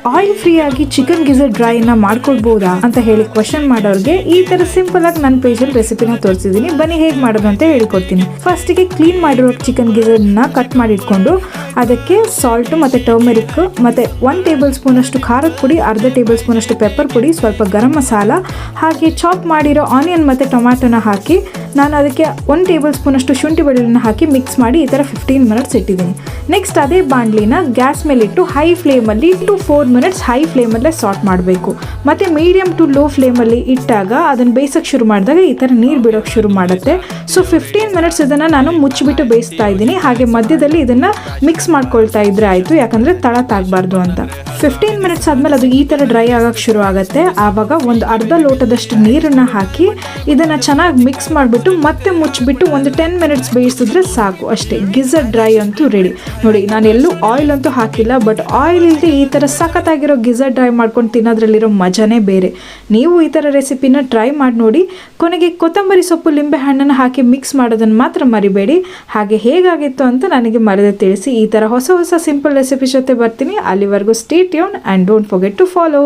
Oil free ಆಗಿ chicken ಗಿಜರ್ drain ಮಾಡ್ಕೊಳ್ಬಹುದಾ ಅಂತ ಹೇಳಿ ಕ್ವಶನ್ ಮಾಡೋರಿಗೆ ಈ ತರ ಸಿಂಪಲ್ ಆಗಿ ನನ್ನ ಪೇಜಲ್ಲಿ ರೆಸಿಪಿನ ತೋರಿಸಿದ್ದೀನಿ. ಬನ್ನಿ ಹೇಗೆ ಮಾಡೋದು ಅಂತ ಹೇಳ್ಕೊಡ್ತೀನಿ. ಫಸ್ಟಿಗೆ ಕ್ಲೀನ್ ಮಾಡಿರೋ ಚಿಕನ್ ಗಿಜರ್ನ ಕಟ್ ಮಾಡಿ ಇಟ್ಕೊಂಡು ಅದಕ್ಕೆ ಸಾಲ್ಟ್ ಮತ್ತು ಟರ್ಮರಿಕ್ ಮತ್ತು 1 ಟೇಬಲ್ ಸ್ಪೂನ್ ಅಷ್ಟು ಖಾರದ ಪುಡಿ, ಅರ್ಧ ಟೇಬಲ್ ಸ್ಪೂನ್ ಅಷ್ಟು ಪೆಪ್ಪರ್ ಪುಡಿ, ಸ್ವಲ್ಪ ಗರಂ ಮಸಾಲ, ಹಾಗೆ ಚಾಪ್ ಮಾಡಿರೋ ಆನಿಯನ್ ಮತ್ತು ಟೊಮ್ಯಾಟೊನ ಹಾಕಿ ನಾನು ಅದಕ್ಕೆ 1 ಟೇಬಲ್ ಸ್ಪೂನ್ ಅಷ್ಟು ಶುಂಠಿ ಬೆಳ್ಳುಳ್ಳಿನ ಹಾಕಿ ಮಿಕ್ಸ್ ಮಾಡಿ ಈ ಥರ 15 ಮಿನಿಟ್ಸ್ ಇಟ್ಟಿದ್ದೀನಿ. ನೆಕ್ಸ್ಟ್ ಅದೇ ಬಾಣಲಿನ ಗ್ಯಾಸ್ ಮೇಲೆ ಇಟ್ಟು ಹೈ ಫ್ಲೇಮಲ್ಲಿ 2 to 4 ಮಿನಿಟ್ಸ್ ಹೈ ಫ್ಲೇಮಲ್ಲೇ ಸಾಟ್ ಮಾಡಬೇಕು. ಮತ್ತು ಮೀಡಿಯಮ್ ಟು ಲೋ ಫ್ಲೇಮಲ್ಲಿ ಇಟ್ಟಾಗ ಅದನ್ನು ಬೇಯಿಸೋಕ್ಕೆ ಶುರು ಮಾಡಿದಾಗ ಈ ಥರ ನೀರು ಬಿಡೋಕ್ಕೆ ಶುರು ಮಾಡುತ್ತೆ. ಸೊ 15 ಮಿನಿಟ್ಸ್ ಇದನ್ನು ನಾನು ಮುಚ್ಚಿಬಿಟ್ಟು ಬೇಯಿಸ್ತಾ ಇದ್ದೀನಿ. ಹಾಗೆ ಮಧ್ಯದಲ್ಲಿ ಇದನ್ನು ಮಿಕ್ಸ್ ಮಾಡ್ಕೊಳ್ತಾ ಇದ್ರೆ ಆಯಿತು, ಯಾಕಂದರೆ ತಳ ತಾಗಬಾರ್ದು ಅಂತ. 15 ಮಿನಿಟ್ಸ್ ಆದಮೇಲೆ ಅದು ಈ ಥರ ಡ್ರೈ ಆಗೋಕ್ಕೆ ಶುರು ಆಗುತ್ತೆ. ಆವಾಗ ಒಂದು ಅರ್ಧ ಲೋಟದಷ್ಟು ನೀರನ್ನು ಹಾಕಿ ಇದನ್ನು ಚೆನ್ನಾಗಿ ಮಿಕ್ಸ್ ಮಾಡಿಬಿಟ್ಟು ಮತ್ತೆ ಮುಚ್ಚಿಬಿಟ್ಟು ಒಂದು 10 ಮಿನಿಟ್ಸ್ ಬೇಯಿಸಿದ್ರೆ ಸಾಕು, ಅಷ್ಟೇ. ಗಿಜರ್ ಡ್ರೈ ಅಂತೂ ರೆಡಿ. ನೋಡಿ, ನಾನು ಎಲ್ಲೂ ಆಯಿಲ್ ಅಂತೂ ಹಾಕಿಲ್ಲ, ಬಟ್ ಆಯಿಲ್ ಇಲ್ಲದೆ ಈ ಥರ ಸಖತ್ತಾಗಿರೋ ಗಿಜರ್ ಡ್ರೈ ಮಾಡ್ಕೊಂಡು ತಿನ್ನೋದ್ರಲ್ಲಿರೋ ಮಜಾನೇ ಬೇರೆ. ನೀವು ಈ ಥರ ರೆಸಿಪಿನ ಟ್ರೈ ಮಾಡಿ ನೋಡಿ. ಕೊನೆಗೆ ಕೊತ್ತಂಬರಿ ಸೊಪ್ಪು, ಲಿಂಬೆ ಹಣ್ಣನ್ನು ಹಾಕಿ ಮಿಕ್ಸ್ ಮಾಡೋದನ್ನು ಮಾತ್ರ ಮರಿಬೇಡಿ. ಹಾಗೆ ಹೇಗಾಗಿತ್ತು ಅಂತ ನನಗೆ ಮರೆದೇ ತಿಳಿಸಿ. ಈ ಥರ ಹೊಸ ಹೊಸ ಸಿಂಪಲ್ ರೆಸಿಪಿ ಜೊತೆ ಬರ್ತೀನಿ. ಅಲ್ಲಿವರೆಗೂ stay tune and don't forget to follow.